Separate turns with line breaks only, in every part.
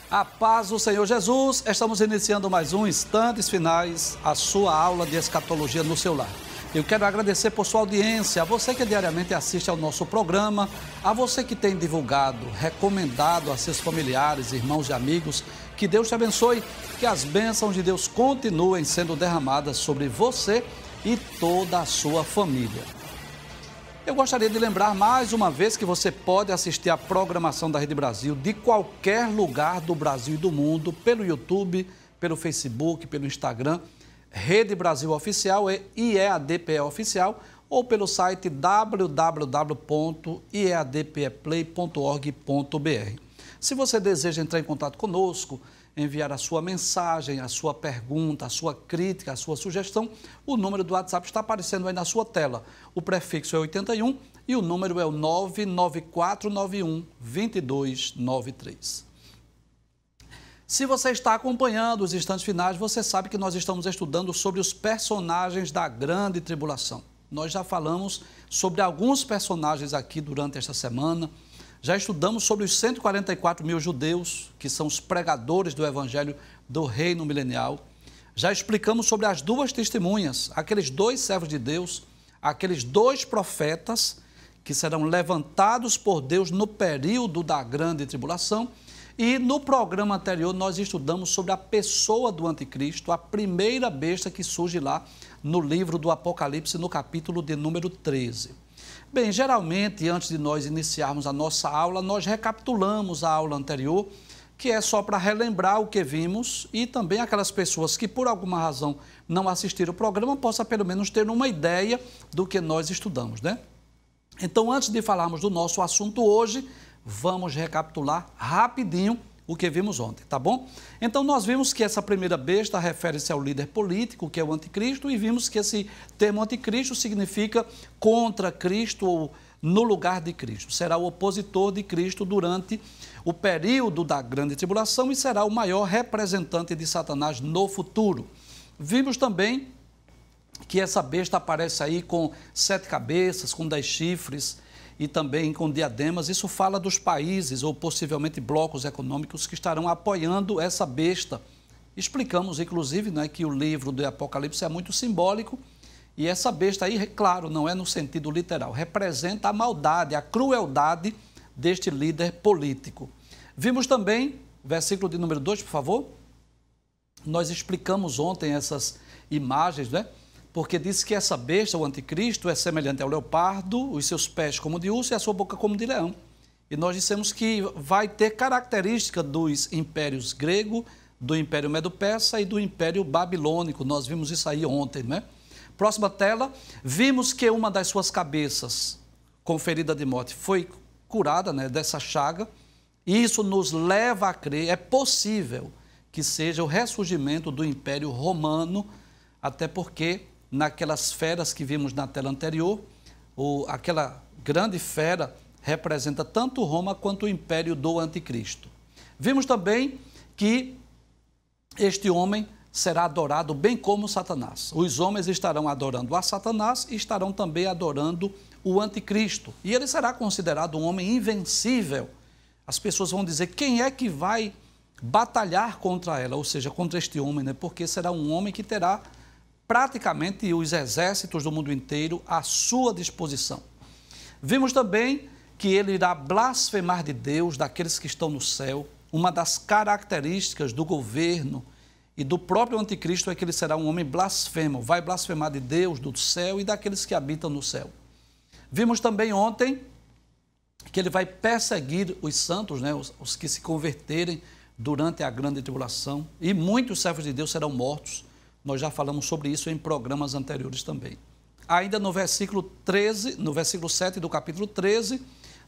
A paz do Senhor Jesus, estamos iniciando mais um Instantes Finais, a sua aula de escatologia no seu lar. Eu quero agradecer por sua audiência, a você que diariamente assiste ao nosso programa, a você que tem divulgado, recomendado a seus familiares, irmãos e amigos. Que Deus te abençoe, que as bênçãos de Deus continuem sendo derramadas sobre você e toda a sua família. Eu gostaria de lembrar mais uma vez que você pode assistir a programação da Rede Brasil de qualquer lugar do Brasil e do mundo, pelo YouTube, pelo Facebook, pelo Instagram, Rede Brasil Oficial e IEADPE Oficial, ou pelo site www.iadpeplay.org.br. Se você deseja entrar em contato conosco, enviar a sua mensagem, a sua pergunta, a sua crítica, a sua sugestão, o número do WhatsApp está aparecendo aí na sua tela. O prefixo é 81 e o número é o 99491-2293. Se você está acompanhando os instantes finais, você sabe que nós estamos estudando sobre os personagens da grande tribulação. Nós já falamos sobre alguns personagens aqui durante esta semana. Já estudamos sobre os 144 mil judeus, que são os pregadores do evangelho do reino milenial. Já explicamos sobre as duas testemunhas, aqueles dois servos de Deus, aqueles dois profetas que serão levantados por Deus no período da grande tribulação. E no programa anterior nós estudamos sobre a pessoa do anticristo, a primeira besta que surge lá no livro do Apocalipse, no capítulo de número 13. Bem, geralmente, antes de nós iniciarmos a nossa aula, nós recapitulamos a aula anterior, que é só para relembrar o que vimos e também aquelas pessoas que, por alguma razão, não assistiram o programa, possam pelo menos ter uma ideia do que nós estudamos, né? Então, antes de falarmos do nosso assunto hoje, vamos recapitular rapidinho o que vimos ontem, tá bom? Então, nós vimos que essa primeira besta refere-se ao líder político, que é o anticristo, e vimos que esse termo anticristo significa contra Cristo ou no lugar de Cristo. Será o opositor de Cristo durante o período da grande tribulação e será o maior representante de Satanás no futuro. Vimos também que essa besta aparece aí com 7 cabeças, com 10 chifres, e também com diademas. Isso fala dos países ou possivelmente blocos econômicos que estarão apoiando essa besta. Explicamos, inclusive, né, que o livro do Apocalipse é muito simbólico e essa besta aí, claro, não é no sentido literal, representa a maldade, a crueldade deste líder político. Vimos também, versículo de número 2, por favor. Nós explicamos ontem essas imagens, né? Porque diz que essa besta, o anticristo, é semelhante ao leopardo, os seus pés como de urso e a sua boca como de leão. E nós dissemos que vai ter característica dos impérios grego, do império medo-persa e do império babilônico. Nós vimos isso aí ontem, né? Próxima tela, vimos que uma das suas cabeças, com ferida de morte, foi curada, né, dessa chaga. E isso nos leva a crer, é possível que seja o ressurgimento do império romano, até porque naquelas feras que vimos na tela anterior, aquela grande fera representa tanto Roma quanto o império do anticristo. Vimos também que este homem será adorado bem como Satanás. Os homens estarão adorando a Satanás e estarão também adorando o anticristo. E ele será considerado um homem invencível. As pessoas vão dizer, quem é que vai batalhar contra ela? Ou seja, contra este homem, né? Porque será um homem que terá praticamente os exércitos do mundo inteiro à sua disposição. Vimos também que ele irá blasfemar de Deus, daqueles que estão no céu. Uma das características do governo e do próprio anticristo é que ele será um homem blasfemo, vai blasfemar de Deus, do céu e daqueles que habitam no céu. Vimos também ontem que ele vai perseguir os santos, né, os que se converterem durante a grande tribulação, e muitos servos de Deus serão mortos. Nós já falamos sobre isso em programas anteriores também. Ainda no versículo 13, no versículo 7 do capítulo 13,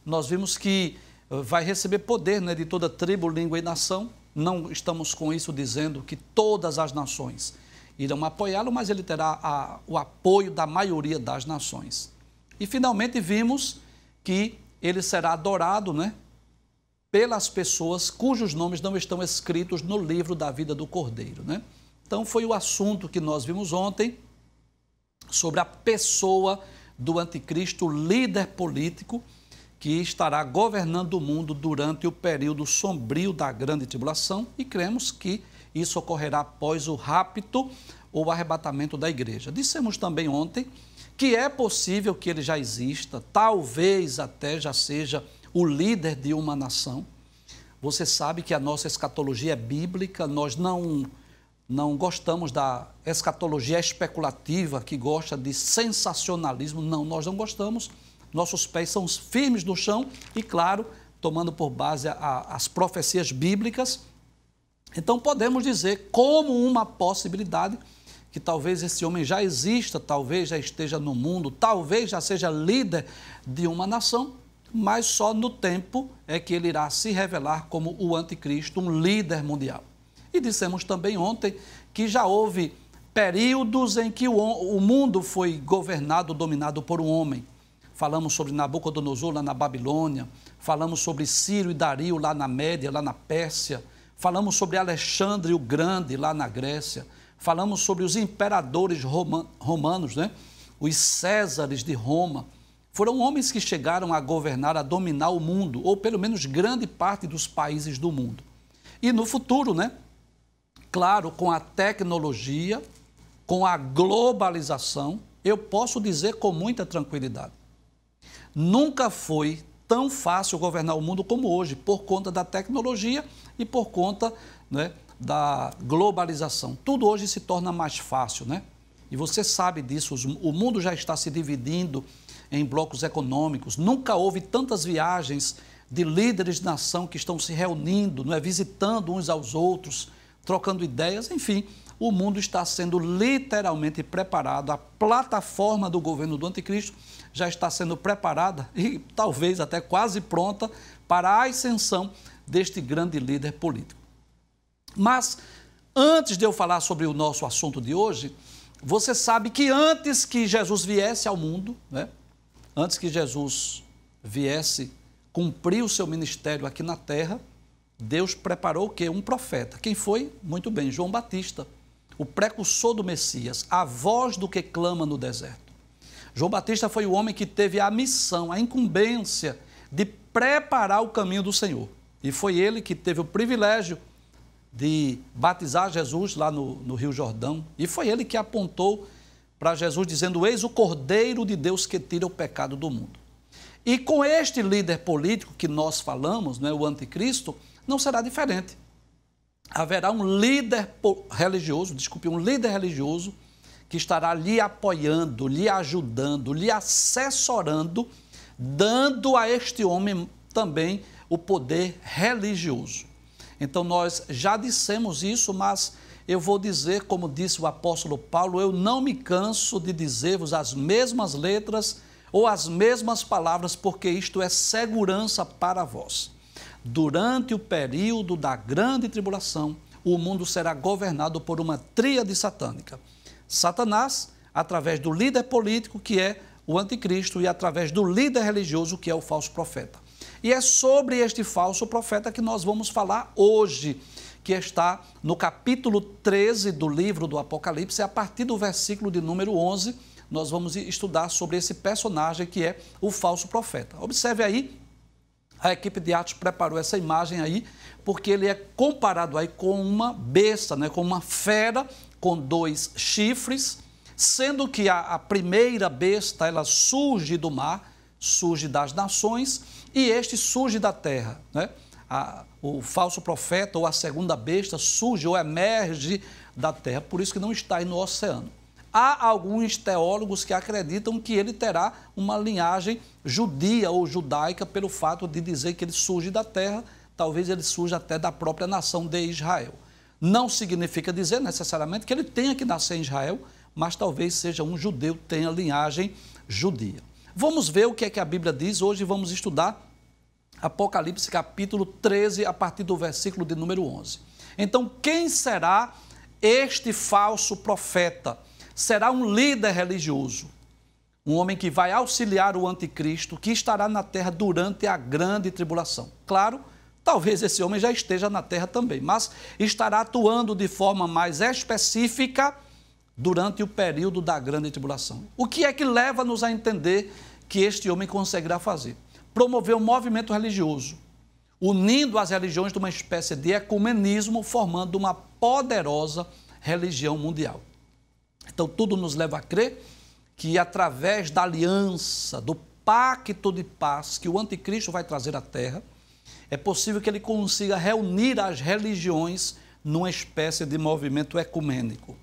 nós vimos que vai receber poder, né, de toda tribo, língua e nação. Não estamos com isso dizendo que todas as nações irão apoiá-lo, mas ele terá o apoio da maioria das nações. E finalmente vimos que ele será adorado, né, pelas pessoas cujos nomes não estão escritos no livro da vida do Cordeiro, né? Então, foi o assunto que nós vimos ontem sobre a pessoa do anticristo, líder político, que estará governando o mundo durante o período sombrio da grande tribulação e cremos que isso ocorrerá após o rapto ou arrebatamento da igreja. Dissemos também ontem que é possível que ele já exista, talvez até já seja o líder de uma nação. Você sabe que a nossa escatologia é bíblica, nós não gostamos da escatologia especulativa, que gosta de sensacionalismo. Não, nós não gostamos. Nossos pés são firmes no chão e, claro, tomando por base as profecias bíblicas. Então, podemos dizer como uma possibilidade que talvez esse homem já exista, talvez já esteja no mundo, talvez já seja líder de uma nação, mas só no tempo é que ele irá se revelar como o anticristo, um líder mundial. E dissemos também ontem que já houve períodos em que o mundo foi governado, dominado por um homem. Falamos sobre Nabucodonosor lá na Babilônia, falamos sobre Ciro e Dario lá na Média, lá na Pérsia, falamos sobre Alexandre o Grande lá na Grécia, falamos sobre os imperadores romanos, né? Os Césares de Roma. Foram homens que chegaram a governar, a dominar o mundo, ou pelo menos grande parte dos países do mundo. E no futuro, né? Claro, com a tecnologia, com a globalização, eu posso dizer com muita tranquilidade. Nunca foi tão fácil governar o mundo como hoje, por conta da tecnologia e por conta, né, da globalização. Tudo hoje se torna mais fácil, né? E você sabe disso, o mundo já está se dividindo em blocos econômicos. Nunca houve tantas viagens de líderes de nação que estão se reunindo, não é, visitando uns aos outros, trocando ideias. Enfim, o mundo está sendo literalmente preparado. A plataforma do governo do anticristo já está sendo preparada e talvez até quase pronta para a ascensão deste grande líder político. Mas, antes de eu falar sobre o nosso assunto de hoje, você sabe que antes que Jesus viesse ao mundo, né? Antes que Jesus viesse cumprir o seu ministério aqui na terra, Deus preparou o quê? Um profeta. Quem foi? Muito bem, João Batista, o precursor do Messias, a voz do que clama no deserto. João Batista foi o homem que teve a missão, a incumbência de preparar o caminho do Senhor. E foi ele que teve o privilégio de batizar Jesus lá no Rio Jordão. E foi ele que apontou para Jesus dizendo: eis o Cordeiro de Deus que tira o pecado do mundo. E com este líder político que nós falamos, né, o anticristo, não será diferente. Haverá um líder religioso, um líder religioso que estará lhe apoiando, lhe ajudando, lhe assessorando, dando a este homem também o poder religioso. Então nós já dissemos isso, mas eu vou dizer, como disse o apóstolo Paulo, eu não me canso de dizer-vos as mesmas letras ou as mesmas palavras, porque isto é segurança para vós. Durante o período da grande tribulação, o mundo será governado por uma tríade satânica. Satanás, através do líder político, que é o anticristo, e através do líder religioso, que é o falso profeta. E é sobre este falso profeta que nós vamos falar hoje, que está no capítulo 13 do livro do Apocalipse, a partir do versículo de número 11, nós vamos estudar sobre esse personagem que é o falso profeta. Observe aí, a equipe de Atos preparou essa imagem aí, porque ele é comparado aí com uma besta, né, com uma fera com 2 chifres, sendo que a primeira besta, ela surge do mar, surge das nações, e este surge da terra, né? O falso profeta ou a segunda besta surge ou emerge da terra, por isso que não está aí no oceano. Há alguns teólogos que acreditam que ele terá uma linhagem judia ou judaica pelo fato de dizer que ele surge da terra, talvez ele surja até da própria nação de Israel. Não significa dizer necessariamente que ele tenha que nascer em Israel, mas talvez seja um judeu, tenha linhagem judia. Vamos ver o que é que a Bíblia diz. Hoje vamos estudar Apocalipse capítulo 13, a partir do versículo de número 11. Então, quem será este falso profeta? Será um líder religioso, um homem que vai auxiliar o anticristo, que estará na terra durante a grande tribulação. Claro, talvez esse homem já esteja na terra também, mas estará atuando de forma mais específica durante o período da grande tribulação. O que é que leva-nos a entender que este homem conseguirá fazer? promover um movimento religioso, unindo as religiões de uma espécie de ecumenismo, formando uma poderosa religião mundial. Então, tudo nos leva a crer que, através da aliança, do pacto de paz que o anticristo vai trazer à Terra, é possível que ele consiga reunir as religiões numa espécie de movimento ecumênico.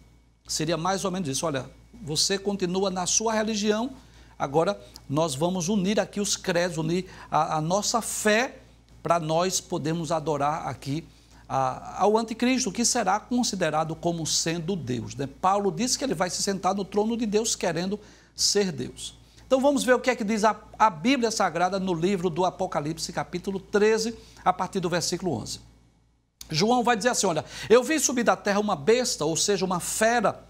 Seria mais ou menos isso. Olha, você continua na sua religião, agora nós vamos unir aqui os credos, unir a nossa fé para nós podermos adorar aqui ao anticristo, que será considerado como sendo Deus, né? Paulo disse que ele vai se sentar no trono de Deus querendo ser Deus. Então vamos ver o que é que diz a Bíblia Sagrada no livro do Apocalipse, capítulo 13, a partir do versículo 11. João vai dizer assim, olha, eu vi subir da terra uma besta, ou seja, uma fera,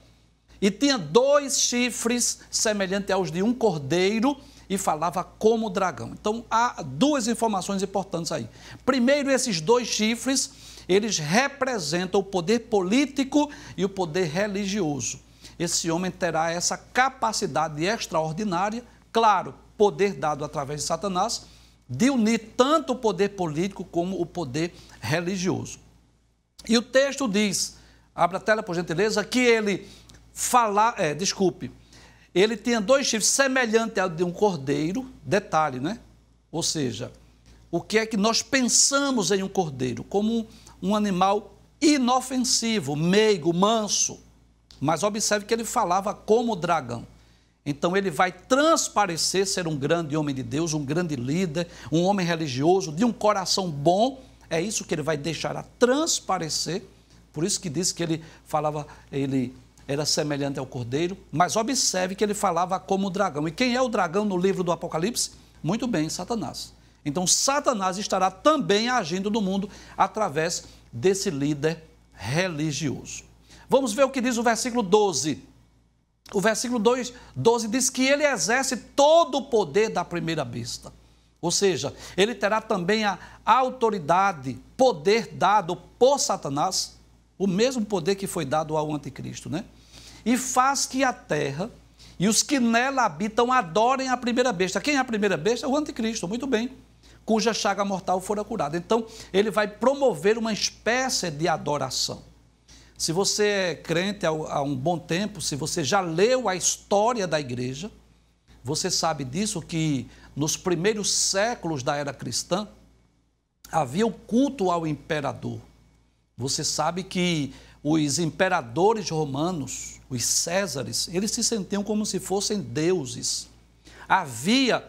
e tinha 2 chifres semelhantes aos de um cordeiro e falava como dragão. Então há 2 informações importantes aí. Primeiro, esses 2 chifres, eles representam o poder político e o poder religioso. Esse homem terá essa capacidade extraordinária, claro, poder dado através de Satanás, de unir tanto o poder político como o poder religioso. E o texto diz, abra a tela por gentileza, que ele ele tinha 2 chifres semelhantes ao de um cordeiro, detalhe, né? Ou seja, o que é que nós pensamos em um cordeiro? Como um animal inofensivo, meigo, manso. Mas observe que ele falava como dragão. Então ele vai transparecer ser um grande homem de Deus, um grande líder, um homem religioso, de um coração bom. É isso que ele vai deixar a transparecer. Por isso que diz que ele era semelhante ao cordeiro. Mas observe que ele falava como dragão. E quem é o dragão no livro do Apocalipse? Muito bem, Satanás. Então Satanás estará também agindo no mundo através desse líder religioso. Vamos ver o que diz o versículo 12. O versículo 12 diz que ele exerce todo o poder da primeira besta. Ou seja, ele terá também a autoridade, poder dado por Satanás, o mesmo poder que foi dado ao anticristo, né? E faz que a terra e os que nela habitam adorem a primeira besta. Quem é a primeira besta? O anticristo, muito bem, cuja chaga mortal fora curada. Então, ele vai promover uma espécie de adoração. Se você é crente há um bom tempo, se você já leu a história da igreja, você sabe disso, que nos primeiros séculos da era cristã, havia o culto ao imperador. Você sabe que os imperadores romanos, os Césares, eles se sentiam como se fossem deuses. Havia,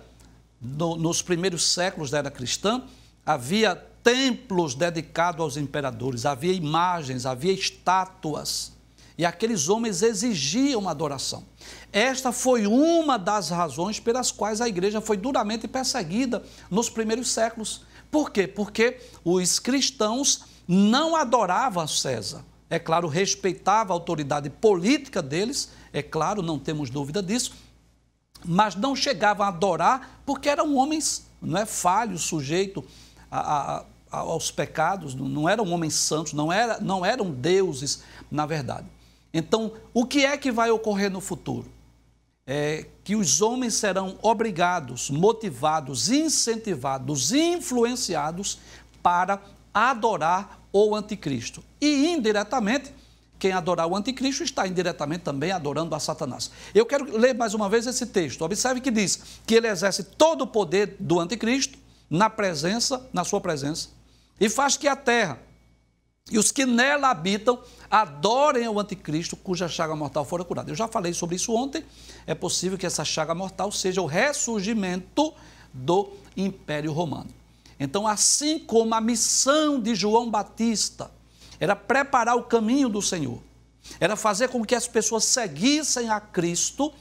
nos primeiros séculos da era cristã, havia templos dedicados aos imperadores, havia imagens, havia estátuas, e aqueles homens exigiam adoração. Esta foi uma das razões pelas quais a igreja foi duramente perseguida nos primeiros séculos. Por quê? Porque os cristãos não adoravam a César. É claro, respeitava a autoridade política deles, é claro, não temos dúvida disso, mas não chegavam a adorar porque eram homens, não é, falhos, sujeitos aos pecados, não eram homens santos, não eram deuses, na verdade. Então, o que é que vai ocorrer no futuro? É que os homens serão obrigados, motivados, incentivados, influenciados para adorar o anticristo. E, indiretamente, quem adorar o anticristo está indiretamente também adorando a Satanás. Eu quero ler mais uma vez esse texto. Observe que diz que ele exerce todo o poder do anticristo na sua presença, e faz que a terra e os que nela habitam adorem ao anticristo, cuja chaga mortal fora curada. Eu já falei sobre isso ontem. É possível que essa chaga mortal seja o ressurgimento do Império Romano. Então, assim como a missão de João Batista era preparar o caminho do Senhor, era fazer com que as pessoas seguissem a Cristo,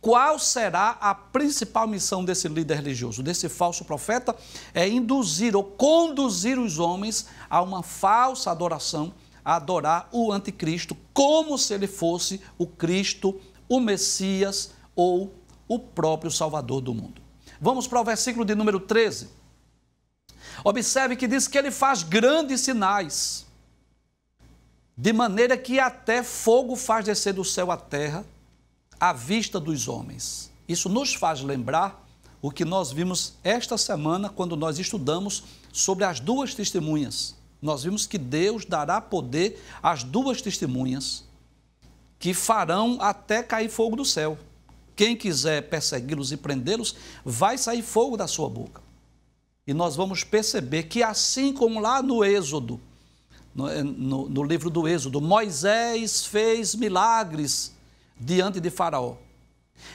qual será a principal missão desse líder religioso, desse falso profeta? É induzir ou conduzir os homens a uma falsa adoração, a adorar o anticristo, como se ele fosse o Cristo, o Messias ou o próprio Salvador do mundo. Vamos para o versículo de número 13. Observe que diz que ele faz grandes sinais, de maneira que até fogo faz descer do céu à terra, à vista dos homens. Isso nos faz lembrar o que nós vimos esta semana quando nós estudamos sobre as duas testemunhas. Nós vimos que Deus dará poder às duas testemunhas que farão até cair fogo do céu. Quem quiser persegui-los e prendê-los, vai sair fogo da sua boca. E nós vamos perceber que assim como lá no Êxodo, no livro do Êxodo, Moisés fez milagres diante de Faraó.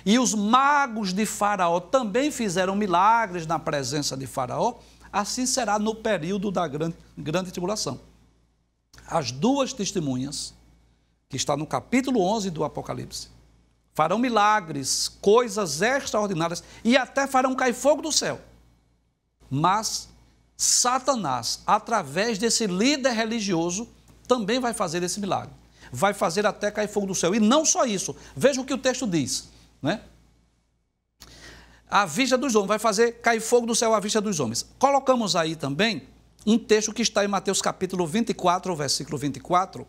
E os magos de Faraó também fizeram milagres na presença de Faraó. Assim será no período da grande tribulação. As duas testemunhas, que está no capítulo 11 do Apocalipse, farão milagres, coisas extraordinárias e até farão cair fogo do céu. Mas Satanás, através desse líder religioso, também vai fazer esse milagre. Vai fazer até cair fogo do céu. E não só isso. Veja o que o texto diz, né? À vista dos homens, vai fazer cair fogo do céu à vista dos homens. Colocamos aí também um texto que está em Mateus capítulo 24, versículo 24.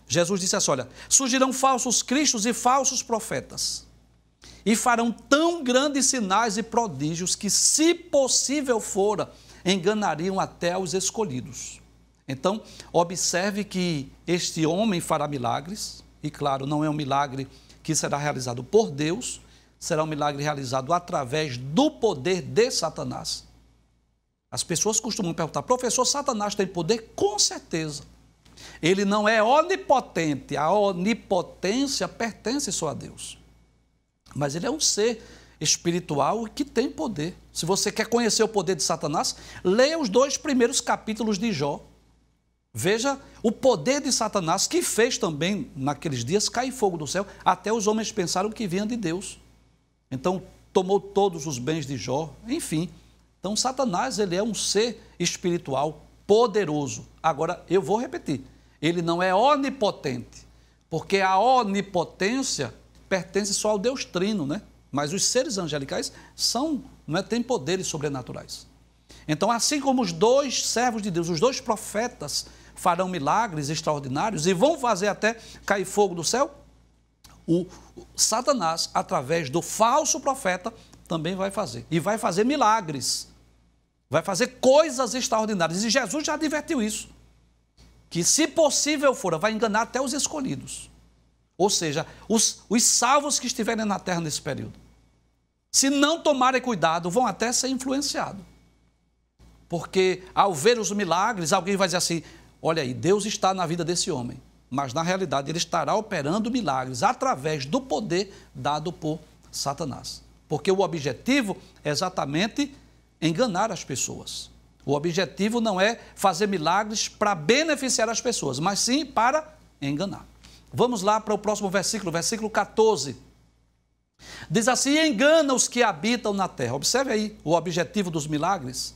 Jesus disse assim, olha, surgirão falsos cristos e falsos profetas, e farão tão grandes sinais e prodígios que, se possível fora, enganariam até os escolhidos. Então, observe que este homem fará milagres, e claro, não é um milagre que será realizado por Deus, será um milagre realizado através do poder de Satanás. As pessoas costumam perguntar, professor, Satanás tem poder? Com certeza. Ele não é onipotente, a onipotência pertence só a Deus. Mas ele é um ser espiritual que tem poder. Se você quer conhecer o poder de Satanás, leia os 2 primeiros capítulos de Jó. Veja o poder de Satanás, que fez também, naqueles dias, cair fogo do céu. Até os homens pensaram que vinha de Deus. Então, tomou todos os bens de Jó, enfim. Então, Satanás, ele é um ser espiritual poderoso. Agora, eu vou repetir, ele não é onipotente, porque a onipotência pertence só ao Deus Trino, né? Mas os seres angelicais têm poderes sobrenaturais. Então, assim como os 2 servos de Deus, os 2 profetas, farão milagres extraordinários e vão fazer até cair fogo do céu, o Satanás, através do falso profeta, também vai fazer. E vai fazer milagres. Vai fazer coisas extraordinárias. E Jesus já advertiu isso. Que, se possível for, vai enganar até os escolhidos. Ou seja, os salvos que estiverem na terra nesse período. Se não tomarem cuidado, vão até ser influenciados. Porque, ao ver os milagres, alguém vai dizer assim, olha aí, Deus está na vida desse homem. Mas, na realidade, ele estará operando milagres através do poder dado por Satanás. Porque o objetivo é exatamente enganar as pessoas. O objetivo não é fazer milagres para beneficiar as pessoas, mas sim para enganar. Vamos lá para o próximo versículo, versículo 14. Diz assim, engana os que habitam na terra. Observe aí o objetivo dos milagres.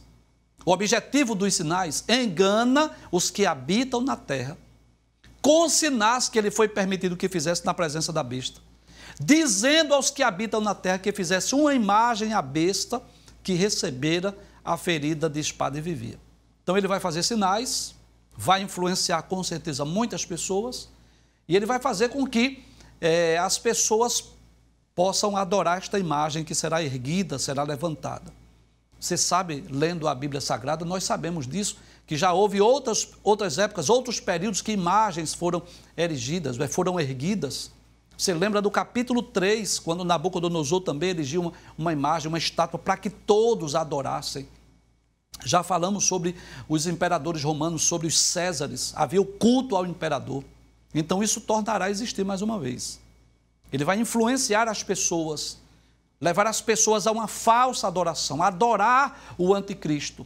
O objetivo dos sinais, engana os que habitam na terra, com sinais que ele foi permitido que fizesse na presença da besta, dizendo aos que habitam na terra que fizesse uma imagem à besta que recebera a ferida de espada e vivia. Então ele vai fazer sinais, vai influenciar com certeza muitas pessoas, e ele vai fazer com que as pessoas possam adorar esta imagem que será erguida, será levantada. Você sabe, lendo a Bíblia Sagrada, nós sabemos disso, que já houve outras épocas, outros períodos que imagens foram erigidas, foram erguidas. Você lembra do capítulo 3, quando Nabucodonosor também erigiu uma imagem, uma estátua, para que todos adorassem. Já falamos sobre os imperadores romanos, sobre os Césares, havia o culto ao imperador. Então isso tornará a existir mais uma vez. Ele vai influenciar as pessoas, levar as pessoas a uma falsa adoração, adorar o anticristo.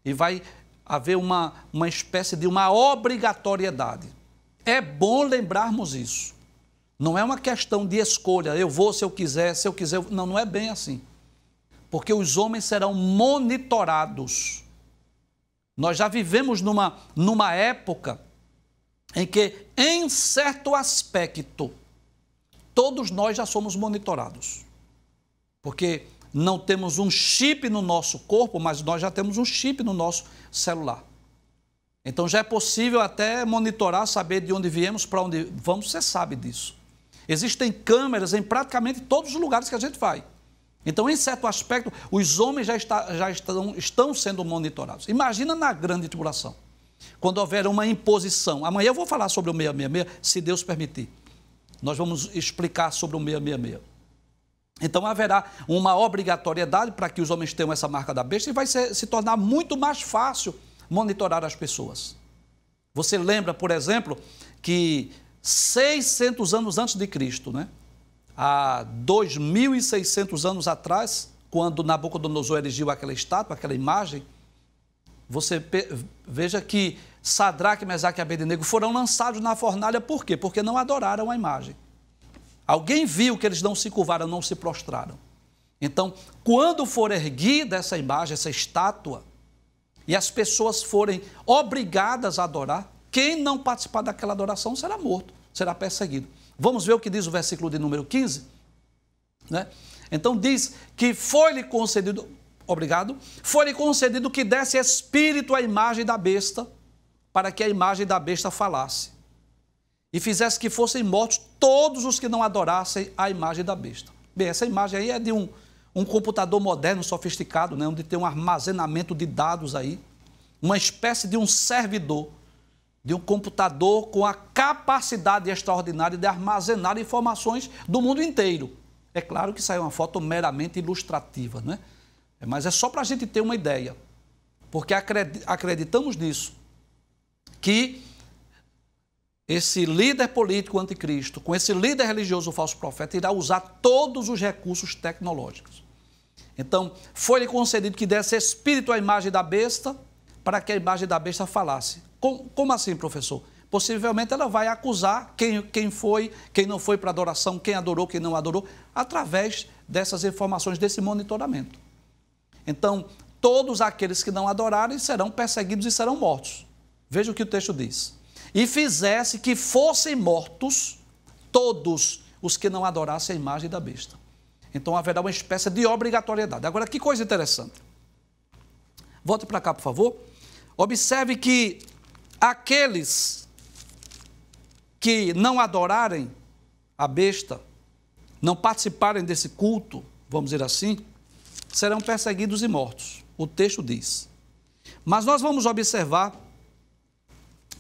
E vai haver uma espécie de uma obrigatoriedade. É bom lembrarmos isso. Não é uma questão de escolha, eu vou se eu quiser, Não, não é bem assim. Porque os homens serão monitorados. Nós já vivemos numa época em que, em certo aspecto, todos nós já somos monitorados. Porque não temos um chip no nosso corpo, mas nós já temos um chip no nosso celular. Então já é possível até monitorar, saber de onde viemos, para onde vamos, você sabe disso. Existem câmeras em praticamente todos os lugares que a gente vai. Então, em certo aspecto, os homens estão sendo monitorados. Imagina na grande tribulação, quando houver uma imposição. Amanhã eu vou falar sobre o 666, se Deus permitir. Nós vamos explicar sobre o 666. Então, haverá uma obrigatoriedade para que os homens tenham essa marca da besta e vai se tornar muito mais fácil monitorar as pessoas. Você lembra, por exemplo, que 600 anos antes de Cristo, né? Há 2.600 anos atrás, quando Nabucodonosor erigiu aquela estátua, aquela imagem, você veja que Sadraque, Mesaque e Abednego foram lançados na fornalha. Por quê? Porque não adoraram a imagem. Alguém viu que eles não se curvaram, não se prostraram. Então, quando for erguida essa imagem, essa estátua, e as pessoas forem obrigadas a adorar, quem não participar daquela adoração será morto, será perseguido. Vamos ver o que diz o versículo de número 15? Né? Então diz que foi-lhe concedido, obrigado, foi-lhe concedido que desse espírito à imagem da besta, para que a imagem da besta falasse, e fizesse que fossem mortos todos os que não adorassem a imagem da besta. Bem, essa imagem aí é de um computador moderno, sofisticado, né, onde tem um armazenamento de dados aí, uma espécie de um servidor, de um computador com a capacidade extraordinária de armazenar informações do mundo inteiro. É claro que isso aí é uma foto meramente ilustrativa, né? Mas é só para a gente ter uma ideia, porque acreditamos nisso, que esse líder político anticristo, com esse líder religioso falso profeta, irá usar todos os recursos tecnológicos. Então, foi-lhe concedido que desse espírito à imagem da besta, para que a imagem da besta falasse. Como assim, professor? Possivelmente ela vai acusar quem foi, quem não foi para adoração, quem adorou, quem não adorou, através dessas informações, desse monitoramento. Então, todos aqueles que não adorarem serão perseguidos e serão mortos. Veja o que o texto diz. E fizesse que fossem mortos todos os que não adorassem a imagem da besta. Então haverá uma espécie de obrigatoriedade. Agora, que coisa interessante. Volte para cá, por favor. Observe que aqueles que não adorarem a besta, não participarem desse culto, vamos dizer assim, serão perseguidos e mortos. O texto diz. Mas nós vamos observar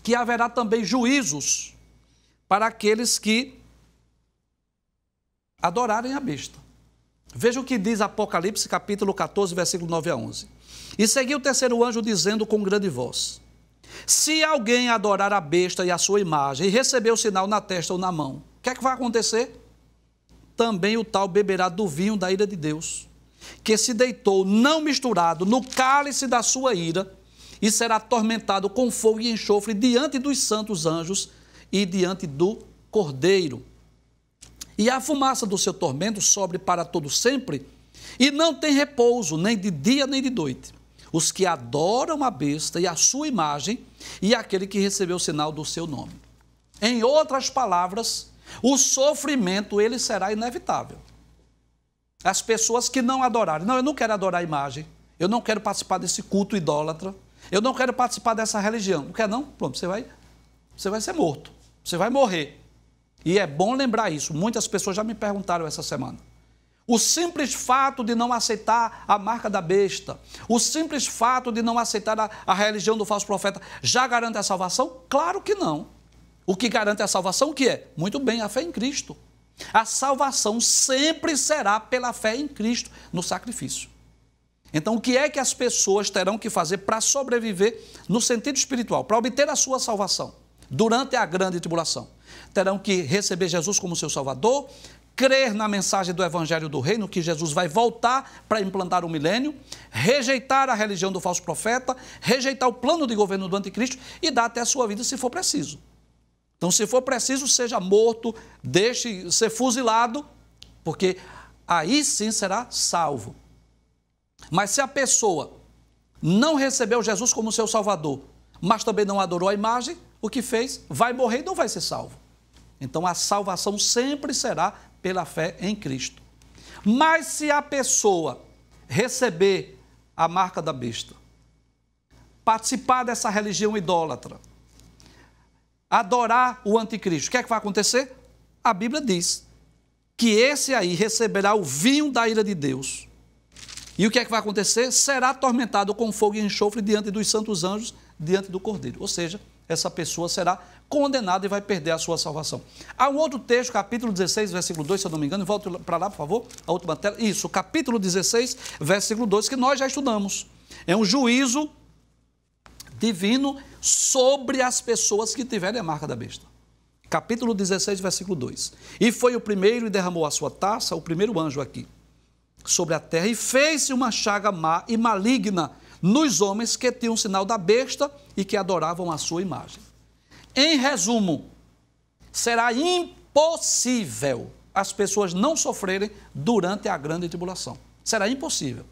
que haverá também juízos para aqueles que adorarem a besta. Veja o que diz Apocalipse, capítulo 14, versículo 9 a 11. E seguiu o terceiro anjo dizendo com grande voz: se alguém adorar a besta e a sua imagem e receber o sinal na testa ou na mão, o que é que vai acontecer? Também o tal beberá do vinho da ira de Deus, que se deitou não misturado no cálice da sua ira, e será atormentado com fogo e enxofre diante dos santos anjos e diante do Cordeiro. E a fumaça do seu tormento sobe para todo sempre, e não tem repouso, nem de dia nem de noite. Os que adoram a besta e a sua imagem, e aquele que recebeu o sinal do seu nome. Em outras palavras, o sofrimento ele será inevitável. As pessoas que não adorarem, não, eu não quero adorar a imagem, eu não quero participar desse culto idólatra, eu não quero participar dessa religião. Não quer não? Pronto, você vai ser morto. Você vai morrer. E é bom lembrar isso. Muitas pessoas já me perguntaram essa semana. O simples fato de não aceitar a marca da besta, o simples fato de não aceitar a religião do falso profeta, já garante a salvação? Claro que não. O que garante a salvação, o que é? Muito bem, a fé em Cristo. A salvação sempre será pela fé em Cristo, no sacrifício. Então, o que é que as pessoas terão que fazer para sobreviver no sentido espiritual, para obter a sua salvação durante a grande tribulação? Terão que receber Jesus como seu Salvador, crer na mensagem do Evangelho do Reino, que Jesus vai voltar para implantar o milênio, rejeitar a religião do falso profeta, rejeitar o plano de governo do anticristo e dar até a sua vida se for preciso. Então, se for preciso, seja morto, deixe ser fuzilado, porque aí sim será salvo. Mas se a pessoa não recebeu Jesus como seu Salvador, mas também não adorou a imagem, o que fez? Vai morrer e não vai ser salvo. Então a salvação sempre será pela fé em Cristo. Mas se a pessoa receber a marca da besta, participar dessa religião idólatra, adorar o anticristo, o que é que vai acontecer? A Bíblia diz que esse aí receberá o vinho da ira de Deus. E o que é que vai acontecer? Será atormentado com fogo e enxofre diante dos santos anjos, diante do Cordeiro. Ou seja, essa pessoa será condenada e vai perder a sua salvação. Há um outro texto, capítulo 16, versículo 2, se eu não me engano, volta para lá, por favor, a última tela. Isso, capítulo 16, versículo 2, que nós já estudamos. É um juízo divino sobre as pessoas que tiverem a marca da besta. Capítulo 16, versículo 2. E foi o primeiro e derramou a sua taça, o primeiro anjo aqui, sobre a terra, e fez-se uma chaga má e maligna nos homens que tinham o sinal da besta e que adoravam a sua imagem. Em resumo, será impossível as pessoas não sofrerem durante a grande tribulação. Será impossível.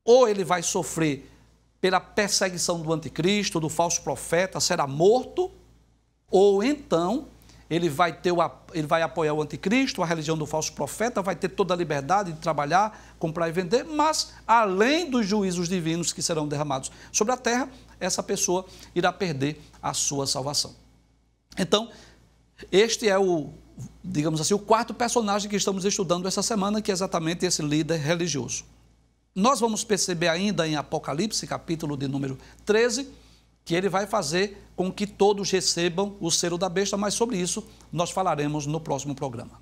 Ou ele vai sofrer pela perseguição do anticristo, do falso profeta, será morto, ou então ele vai apoiar o anticristo, a religião do falso profeta, vai ter toda a liberdade de trabalhar, comprar e vender, mas além dos juízos divinos que serão derramados sobre a terra, essa pessoa irá perder a sua salvação. Então, este é o, digamos assim, o quarto personagem que estamos estudando essa semana, que é exatamente esse líder religioso. Nós vamos perceber ainda em Apocalipse, capítulo de número 13, que ele vai fazer com que todos recebam o selo da besta, mas sobre isso nós falaremos no próximo programa.